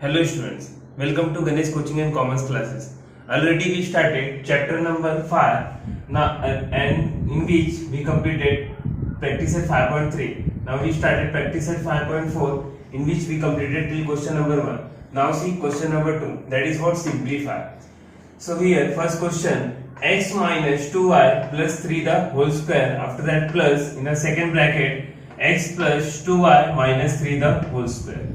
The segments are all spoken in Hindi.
Hello students, welcome to Ganesh Coaching and Commerce classes. Already we started chapter number 5 now, and in which we completed practice at 5.3. Now we started practice at 5.4 in which we completed till question number 1. Now see question number 2, that is what simplify. So here first question, x minus 2y plus 3 the whole square, after that plus in the second bracket x plus 2y minus 3 the whole square.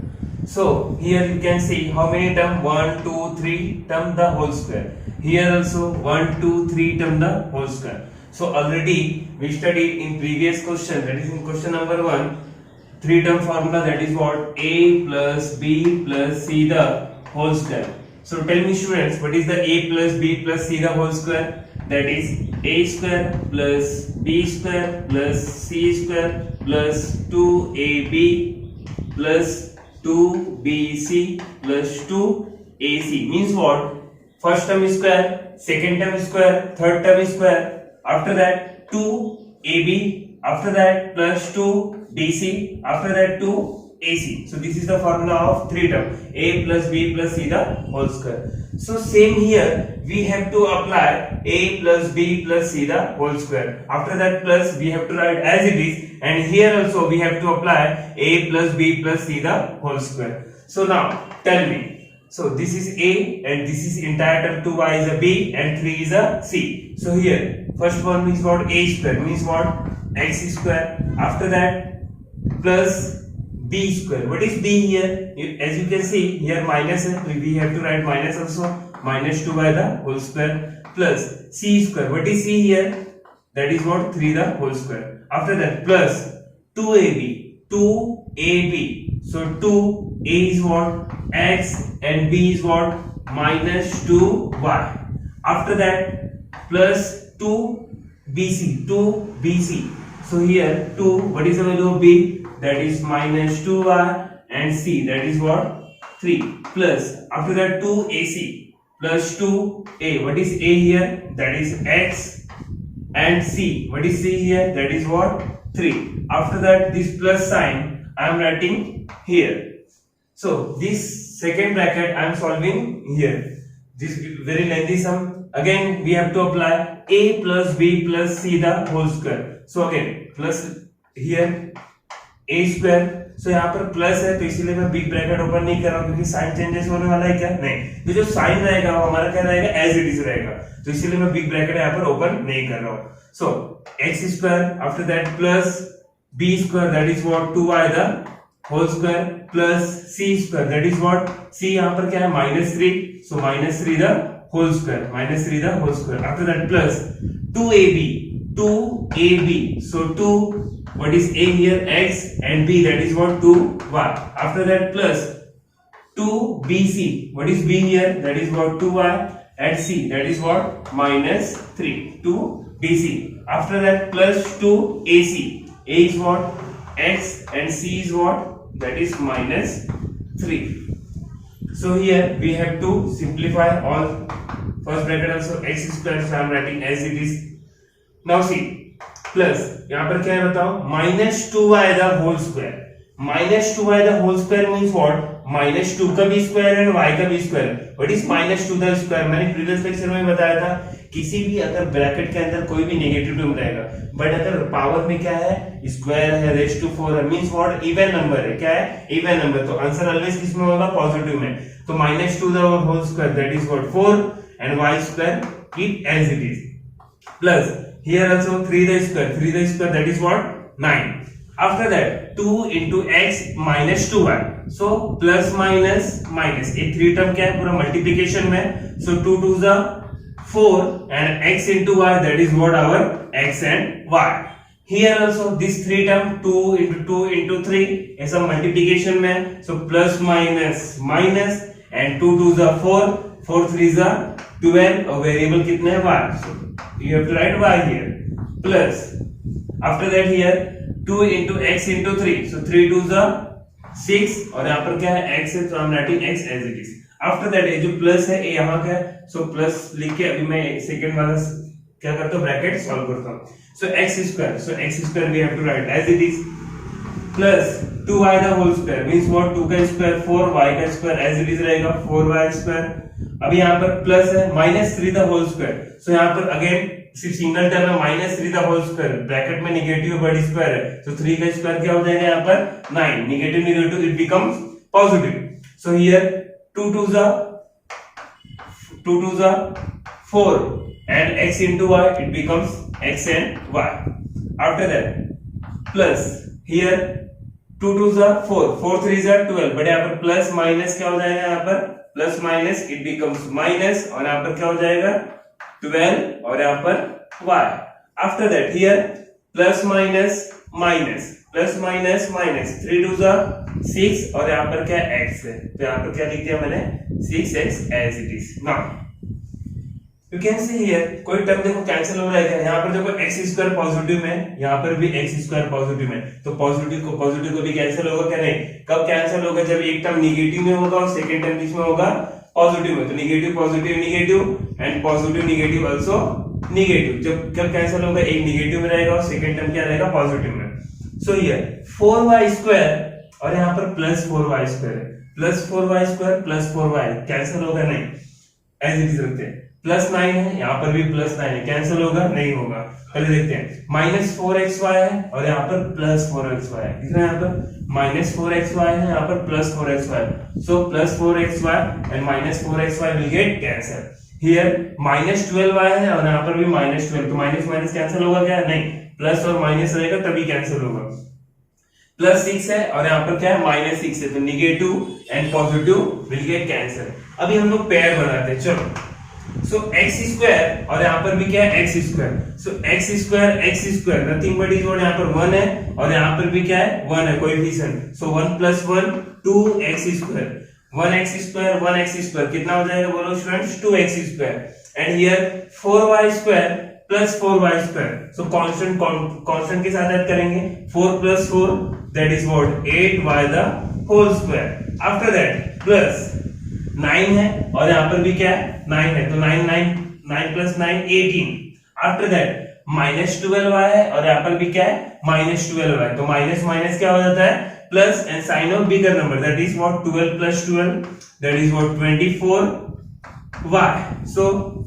So here you can see how many term 1, 2, 3 term the whole square. Here also 1, 2, 3 term the whole square. So already we studied in previous question, that is in question number 1, 3 term formula, that is what a plus b plus c the whole square. So tell me students, what is the a plus b plus c the whole square? That is a square plus b square plus c square plus 2ab plus 2bc plus 2ac means what? First term is square, second term is square, third term is square. After that 2ab, after that plus 2bc, after that 2ac. So this is the formula of 3 term, a plus b plus c the whole square. So same here we have to apply a plus b plus c the whole square. After that plus we have to write as it is, and here also we have to apply a plus b plus c the whole square. So now tell me, so this is a and this is entire term, 2y is a b and 3 is a c. So here first one means what? A square means what? X square. After that plus b square. What is b here? As you can see here minus, we have to write minus also, minus 2y the whole square plus c square. What is c here? That is what? 3 the whole square. After that plus 2ab, 2ab. So 2a is what? X and b is what? Minus 2y. After that plus 2bc, 2bc. So here 2, what is the value of b? That is minus 2y, and c, that is what? 3 plus, after that 2ac plus 2a. What is a here? That is x, and c, what is c here? That is what? 3. After that this plus sign I am writing here. So this second bracket I am solving here. This very lengthy sum. Again we have to apply a plus b plus c the whole square. So again plus here a square. So यहाँ पर प्लस है तो इसीलिए मैं बिग ब्रैकेट ओपन नहीं कर रहा हूँ, क्योंकि साइन चेंजेस होने वाला है क्या? नहीं, तो जो साइन रहेगा वो हमारा क्या रहेगा? एज इट इज रहेगा, तो इसीलिए मैं बिग ब्रैकेट यहाँ पर ओपन नहीं कर रहा हूँ. So x square, after that plus b square, that is what? 2y the whole square plus c square, that is what? C यहाँ पर क्या है? -3, so -3 the whole square, -3 the whole square. After that plus 2ab, so 2, what is a here? X, and b, that is what? 2y. After that plus 2bc, what is b here? That is what? 2y, and c, that is what? -3, 2bc. After that plus 2ac, a is what? X, and c is what? That is -3. So here we have to simplify all. First bracket also x square, so I am writing as it is. Now see, plus यहाँ पर क्या है बताओ? -2y the whole square. -2y the whole square means what? -2 का भी स्क्वायर एंड y का भी square. What is -2 the square? मैंने प्रीवियस लेक्चर में बताया था, किसी भी अगर ब्रैकेट के अंदर कोई भी नेगेटिव टर्म रहेगा, बट अगर पावर में क्या है? स्क्वायर है, रेज़ टू 4 है, मींस व्हाट? इवन नंबर है. क्या है? Even number. तो आंसर ऑलवेज किस में होगा? पॉजिटिव में. तो -2 the whole square, that is what? 4, and y square keep as it is. Plus here also 3 the square, that is what? 9. After that 2 into x minus 2y, so plus minus minus, ये 3 टर्म क्या है? पूरा मल्टीप्लिकेशन में. So 2 2 the 4 and x into y, that is what? Our x and y. Here also this 3 term 2 into 3 ऐसा मल्टीप्लिकेशन में. So plus minus minus, and 2 2 the 4, 4 3 the 12, और वेरिएबल कितने हैं? y. So you have to write y here. Plus after that here 2 into x into 3, so 3 2 the 6, और यहाँ पर क्या है? x है, तो I'm writing x as it is. After that ये जो प्लस है ये यहाँ का है, so प्लस लिख के अभी मैं सेकंड वाला क्या करता हूँ? ब्रैकेट सॉल्व करता हूँ. So x square, we have to write as it is. Plus 2y the whole square means what 2 का स्क्वायर 4y का स्क्वायर एज इट इज रहेगा 4y स्क्वायर। अब यहाँ पर प्लस है minus 3 the whole square, so यहाँ पर अगेन सिर्फ सिंगल टर्म है minus 3 the whole square, bracket में नेगेटिव बड़ी स्क्वायर है तो 3 का स्क्वायर क्या हो जाएगा यहाँ पर 9, negative negative it becomes positive. So here 2 2 the 4 and x into y it becomes x and y. After that plus here 2 2 the 4 4 3 the 12, but यहाँ पर प्लस माइनस क्या हो जाएगा, यहाँ पर plus minus it becomes minus और यहाँ पर क्या हो जाएगा 12 और यहाँ पर y. After that here plus minus minus plus minus minus 3 2 the 6 और यहाँ पर क्या x है तो यहाँ पर क्या लिख दिया मैंने 6x as it is. Now you can see here कोई टर्म देखो कैंसिल हो रहा है क्या, यहाँ पर देखो x स्क्वायर पॉजिटिव में, यहाँ पर भी x स्क्वायर पॉजिटिव में, तो पॉजिटिव को भी कैंसिल होगा क्या, नहीं. कब कैंसिल होगा, जब एक टर्म नेगेटिव में होगा और सेकंड टर्म किसमें होगा, पॉजिटिव में. तो negative positive negative and positive negative also negative. जब कब कैंसिल होगा, एक नेगेटिव में रहेगा और सेकंड टर्म क्या रहेगा, पॉजिटिव में. सो हियर 4y स्क्वायर और यहाँ पर plus 4y square, plus 4y square plus 4y cancel होगा, नहीं, एज इट इज रखते हैं. प्लस 9 है, यहाँ पर भी प्लस 9 है, कैंसिल होगा, नहीं होगा. पहले देखते हैं माइनस 4xy है और यहाँ पर प्लस 4xy है, दिख रहा है यहाँ पर माइनस 4xy है, यहाँ पर plus 4xy. So plus 4xy and minus 4xy will get cancel. Here minus 12y है और यहाँ पर भी माइनस 12, तो माइनस माइनस कैंसिल होगा क्या, नहीं, प्लस और माइनस रहेगा तभी कैंसिल होगा. प्लस 6 है और यहाँ पर क्या है माइनस 6 है, तो negative and positive will get cancel. अभी हम लोग पेयर बनाते हैं, चलो. सो x स्क्वायर और यहाँ पर भी क्या है x square. So x square nothing but is what, यहाँ पर 1 है और यहाँ पर भी क्या है 1 है, coefficient. So 1 plus 1 2x square, 1x square कितना हो जाएगा बोलो students, 2x square. And here 4y square plus 4y square. So constant के साथ ऐड करेंगे, 4 plus 4 that is what 8y the whole square. After that plus 9 है और यहाँ पर भी क्या है 9 है, तो 9 plus 9 18. After that minus 12y है और यहाँ पर भी क्या है माइनस 12y, तो माइनस माइनस क्या हो जाता है plus and sign of bigger number that is what 12 plus 12 that is what 24y. So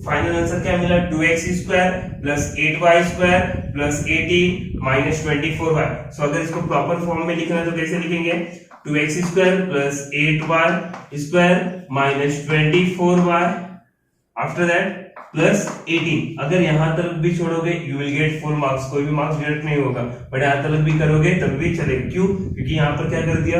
final answer क्या मिला, 2x square plus 8y square plus 18 minus 24y. सो अगर इसको प्रॉपर फॉर्म में लिखना है तो कैसे लिखेंगे, 2x square plus 8y square minus 24y. After that plus 18. अगर यहां तक भी छोड़ोगे you will get full marks, कोई भी मार्क्स डिडक्ट नहीं होगा, बट यहां तक भी करोगे तब भी चलेगा. क्यों, क्योंकि यहां पर क्या कर दिया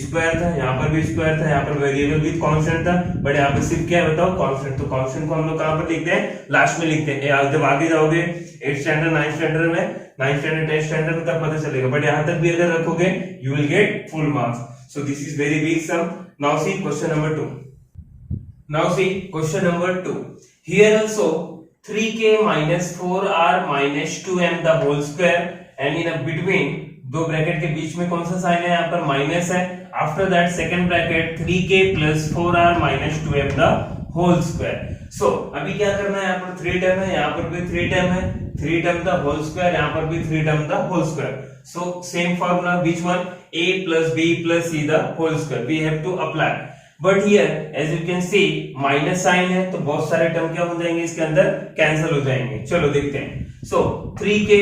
स्क्वायर था, यहाँ पर भी स्क्वायर था, यहाँ पर वेरिएबल विद कांस्टेंट था, बट यहाँ पर सिर्फ क्या है बताओ कांस्टेंट. तो कांस्टेंट को हम लोग कहां पर लिखते हैं, लास्ट में लिखते हैं. जब आगे जाओगे 8th स्टैंडर्ड 9th स्टैंडर्ड में 9th स्टैंडर्ड 10th स्टैंडर्ड में तब पता चलेगा, बट यहाँ तक भी अगर रखोगे you will get full marks. So this is very big sum. Now see question number 2. Now see question number 2. Here also 3k minus 4r minus 2m the whole square and in a between दो ब्रैकेट के बीच में कौन सा साइन है, यहाँ पर माइनस है. After that second bracket 3k plus 4r minus 2m the whole square. So अभी क्या करना है, यहाँ पर 3 टर्म है, यहाँ पर भी 3 टर्म है, 3 टर्म the whole square, यहाँ पर भी 3 term the whole square. So same formula, which one, a plus b plus c the whole square we have to apply. But here as you can see minus sign है तो बहुत सारे टर्म क्या हो जाएंगे इसके अंदर, कैंसिल हो जाएंगे. चलो देखते हैं. So 3k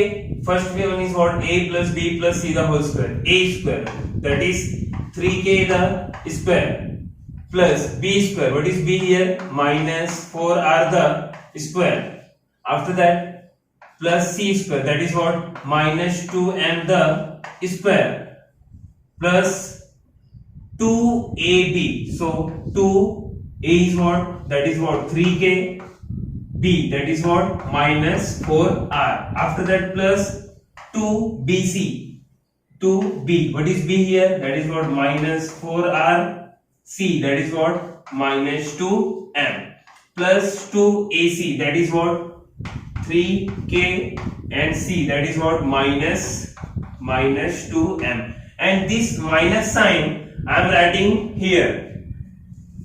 first one is what, a plus b plus c the whole square, a square that is 3k the square plus b square, what is b here, minus 4r the square. After that plus c square that is what, minus 2m the square plus 2ab. So 2a is what, that is what 3k, b that is what minus 4r. After that plus 2bc, 2b, what is b here, that is what minus 4r, c that is what minus 2m plus 2ac that is what 3k and c that is what minus 2m. And this minus sign I am writing here.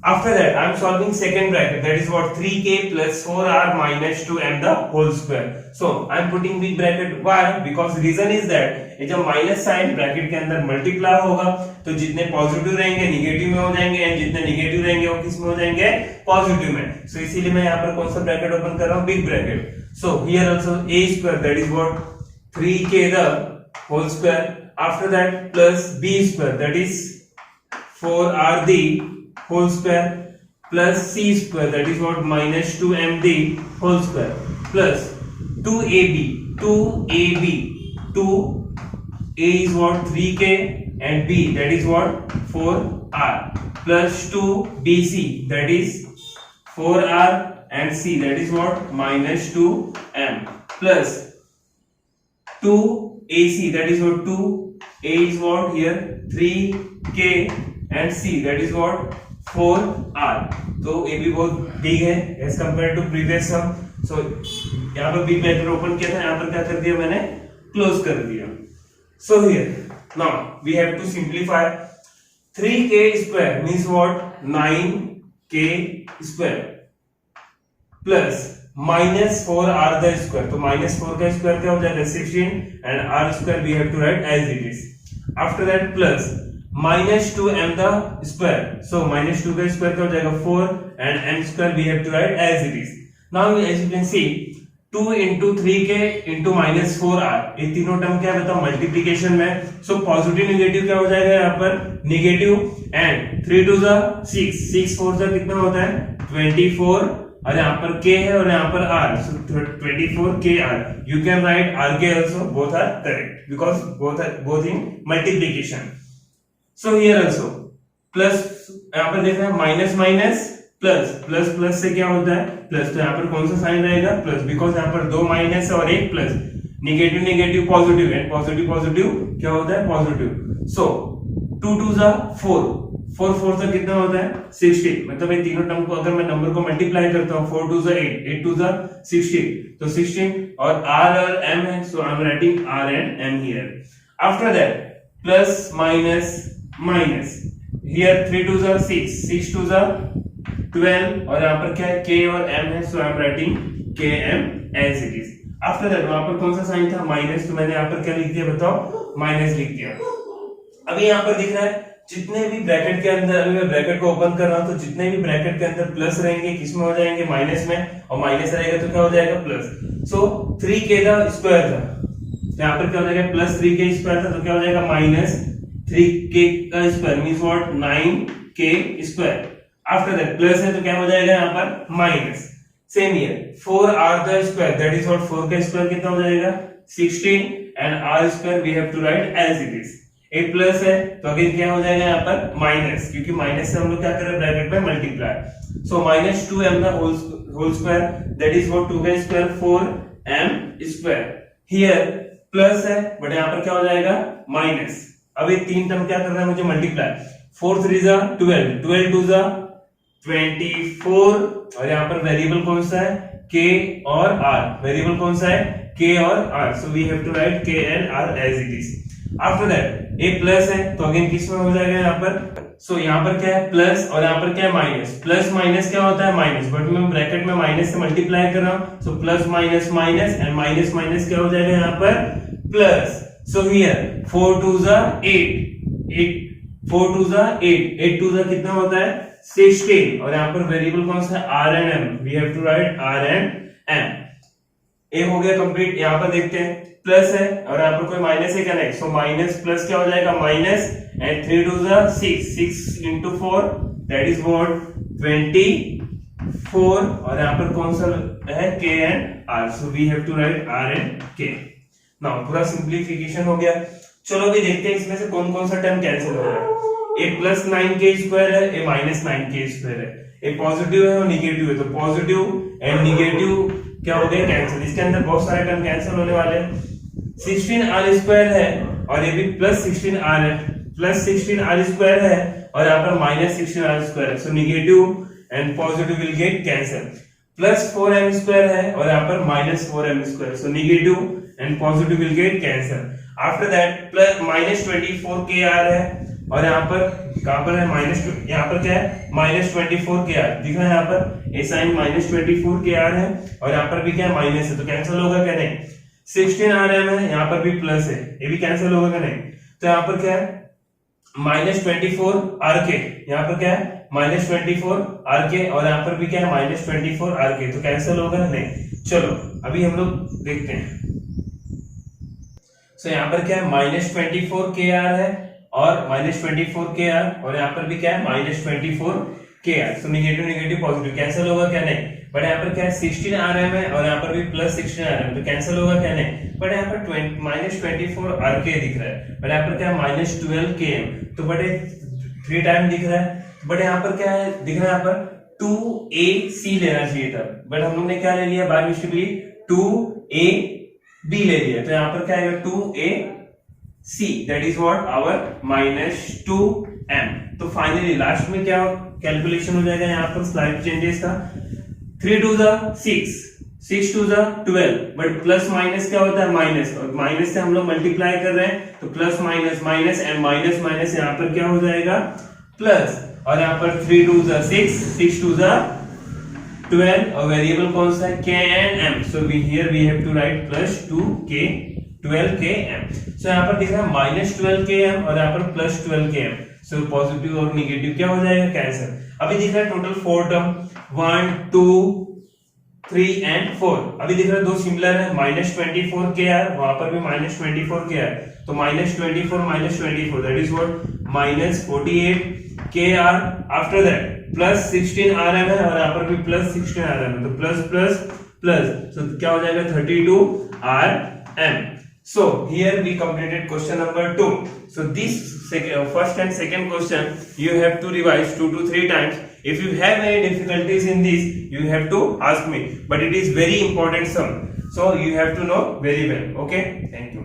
After that, I am solving second bracket. That is what 3k plus 4r minus 2m the whole square. So I am putting big bracket. Why? Because reason is that ये जब माइनस साइन ब्रैकेट के अंदर मल्टीप्लाई होगा तो जितने पॉजिटिव रहेंगे निगेटिव में हो जाएंगे एंड जितने निगेटिव रहेंगे वो किस में हो जाएंगे? पॉजिटिव में. सो इसीलिए मैं यहाँ पर कौन सा ब्रैकेट ओपन कर रहा हूँ? Big bracket. So here also a square that is what 3k the whole square. After that plus b square that is 4r the whole square plus c square that is what minus 2m the whole square plus 2ab 2a is what 3k and b that is what 4r plus 2bc that is 4r and c that is what minus 2m plus 2ac that is what 2a is what here 3k and c that is what 4r. तो ए भी बहुत बिग है एज कंपेयर टू प्रीवियस सम. सो यहाँ पर बिग ब्रैकेट ओपन किया था, यहाँ पर क्या कर दिया मैंने? क्लोज कर दिया. So here now we have to simplify. 3k square means what? 9k square plus minus 4r the square. तो माइनस 4 का स्क्वायर क्या हो जाएगा? 16 and r square we have to write as it is. After that plus minus 2m the square. So minus 2 का square क्या हो जाएगा? 4 and m square we have to write as it is. Now as you can see 2 into 3k into minus 4r ये तीनों टर्म क्या है बताओ? मल्टीप्लिकेशन में. सो पॉजिटिव नेगेटिव क्या हो जाएगा यहाँ पर? नेगेटिव. एंड 3 to the 6 6 4 से कितना होता है? 24 और यहाँ पर k है और यहाँ पर r. So 24kr. You can write rk also. Both are correct because both in multiplication. So here also plus यहाँ पर देख रहे हैं minus minus plus plus plus से क्या होता है? प्लस. तो यहाँ पर कौन सा साइन रहेगा? प्लस. बिकॉज यहाँ पर दो माइनस और एक plus. Negative negative positive and positive positive क्या होता है? पॉजिटिव. सो 2 to the 4 4 4 से कितना होता है? 16. मतलब ये तीनों टर्म को अगर मैं नंबर को मल्टीप्लाई करता हूँ 4 to the 8 8 to the 16 तो 16 और r और m है. So I am writing r and m here. After that plus minus minus here 3 to the 6 6 to the 12 और यहाँ पर क्या है? k और m है. So I am writing km as it is. After that वहां पर कौन सा साइन था? माइनस. तो मैंने यहाँ पर क्या लिख दिया बताओ? माइनस लिख दिया. अभी यहाँ पर दिख रहा है जितने भी ब्रैकेट के अंदर, अभी मैं ब्रैकेट को ओपन कर रहा हूँ तो जितने भी ब्रैकेट के अंदर प्लस रहेंगे किसमें हो जाएंगे? माइनस में. और माइनस रहेगा तो क्या हो जाएगा? प्लस. सो 3k का स्क्वायर था तो यहाँ पर क्या हो जाएगा? प्लस 3k स्क्वायर था तो क्या हो जाएगा? माइनस 3k का square means what? 9k square. After that plus है तो क्या हो जाएगा यहाँ पर? Minus. Same here 4r the square that is what? 4 का स्क्वायर कितना हो जाएगा? 16 and r square we have to write as it is. एक प्लस है तो अगेन क्या हो जाएगा यहाँ पर? माइनस. क्योंकि माइनस से हम लोग क्या कर रहे हैं? ब्रैकेट में multiply. So minus 2m the whole square that is what? 2 का square 4m square. Here plus है बट यहाँ पर क्या हो जाएगा? माइनस. अब ये तीन टर्म क्या करना है मुझे? मल्टीप्लाई. 4 3 जा 12 12 2 जा 24 और यहाँ पर वेरिएबल कौन सा है? k और r. वेरिएबल कौन सा है? k और r. So we have to write k and r as it is. After that a plus है तो अगेन किस में हो जाएगा यहाँ पर? सो यहाँ पर क्या है? प्लस और यहाँ पर क्या है? माइनस. प्लस माइनस क्या होता है? माइनस. बट मैं ब्रैकेट में माइनस से मल्टीप्लाई कर रहा हूँ. So plus minus minus and minus minus क्या हो जाएगा यहाँ पर? प्लस. So here 4 2 जा 8 4 2 जा 8 2 जा कितना होता है? 16 और यहाँ पर वेरिएबल कौन सा है? r and m. We have to write r and m. ए हो गया कंप्लीट. यहाँ पर देखते हैं प्लस है और यहाँ पर कोई माइनस है क्या? नहीं. सो माइनस प्लस क्या हो जाएगा? माइनस एंड 3 2 जा 6 6 into 4 दैट इज व्हाट? 24 और यहाँ पर कौन सा है? k and r. So we have to write r and k. Now पूरा सिंप्लीफिकेशन हो गया. चलो अभी देखते हैं इसमें से कौन कौन सा टर्म कैंसिल हो रहा है. ए प्लस 9k स्क्वायर है, ए माइनस 9k स्क्वायर है. ए पॉजिटिव है और निगेटिव है तो पॉजिटिव एंड निगेटिव क्या हो गए? कैंसिल. इसके अंदर बहुत सारे टर्म कैंसिल होने वाले हैं. 16r स्क्वायर है और ये भी प्लस 16r है. प्लस 16r स्क्वायर है और यहाँ पर माइनस 16r स्क्वायर है. So negative and positive will get cancel. Plus 4m square है और यहाँ पर minus 4m square. So negative and positive will get cancel. After that plus minus 24kr है और यहाँ पर कहाँ पर है माइनस, यहाँ पर क्या है -24 KR दिख रहा है, यहाँ पर ए साइन -24 KR है और यहाँ पर भी क्या है माइनस है, तो कैंसिल होगा क्या नहीं। 16 RM है, यहाँ पर भी प्लस है, ये भी कैंसिल होगा क्या नहीं। तो यहाँ पर क्या है -24 RK, यहाँ पर क्या है -24 RK और यहाँ पर भी क्या है -24 RK, तो कैंसिल होगा नहीं। चलो अभी हम लोग देखते हैं। सो यहाँ पर क्या है -24 KR है और -24 KR और यहाँ पर भी क्या है -24 KR, so negative negative positive cancel होगा क्या नहीं। बट यहाँ पर क्या है 16 RM है और यहाँ पर भी +16 RM, तो कैंसिल होगा क्या नहीं। बट यहाँ पर -24 RK दिख रहा है, बट यहाँ पर क्या है -12 KM, तो बटे 3 टाइम दिख रहा है। बट यहाँ पर क्या है दिख रहा है, यहाँ पर 2AC लेना चाहिए था, बट हम लोग ने क्या ले लिया बाय मिस्टेकली 2AB ले लिया, तो यहाँ पर क्या आएगा 2AC, that is what our -2M। तो फाइनली लास्ट में क्या कैलकुलेशन हो जाएगा यहाँ पर स्लाइड चेंजेस का, 3 2 6, 6 2 12, बट प्लस माइनस क्या होता है माइनस, और माइनस से हम लोग मल्टीप्लाई कर रहे हैं तो plus minus minus and minus minus यहाँ पर क्या हो जाएगा प्लस, और यहाँ पर 3 2 6, 6 2 12 और वेरिएबल कौन सा है k and m, so we here we have to write plus 2k 12km। so यहाँ पर दिख रहा है -12km और यहाँ पर +12km, so पॉजिटिव और नेगेटिव क्या हो जाएगा कैंसिल। अभी दिख रहा है टोटल 4 टर्म 1 2 3 and 4, अभी दिख रहा है दो सिमिलर है, -24 KR वहां पर भी -24 KR, तो -24 that is what -48 KR, after that +16 RM है और यहाँ पर भी +16 RM है, तो प्लस प्लस प्लस, सो क्या हो जाएगा 32 RM। So here we completed question number 2. So this first and second question you have to revise 2 to 3 times. If you have any difficulties in this, you have to ask me. But it is very important sum, so you have to know very well. Okay, thank you.